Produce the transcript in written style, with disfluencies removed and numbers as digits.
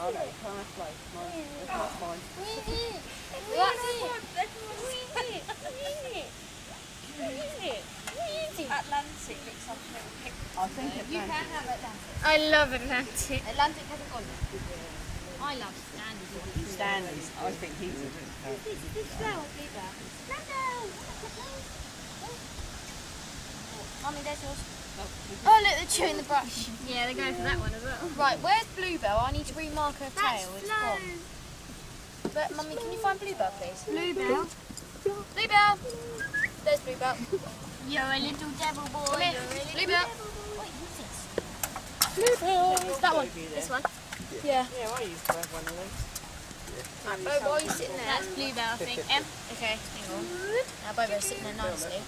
Oh no, can't play. That's mine. Atlantic looks like a little picture. I think You can have Atlantic. I love Atlantic. Atlantic hasn't gone yet. I love Stanley's. Stanley's. I think he's a This flower, bluebell. Mummy, there's yours. Oh, look, they're chewing the brush. Yeah, they're going for that one as well. Right, where's Bluebell? I need to remark her tail. It's gone. But, Mummy, can you find Bluebell, please? Bluebell. Bluebell! There's Bluebell. You're a little devil boy. Come here. You're a little Bluebell. devil boy. Wait, who's this? Bluebell. That one. This one. Yeah. Yeah, I used to have one of those. Right, Bobo, are you sitting there? That's Bluebell, I think. Okay, hang on. Now Bobo's sitting there nicely.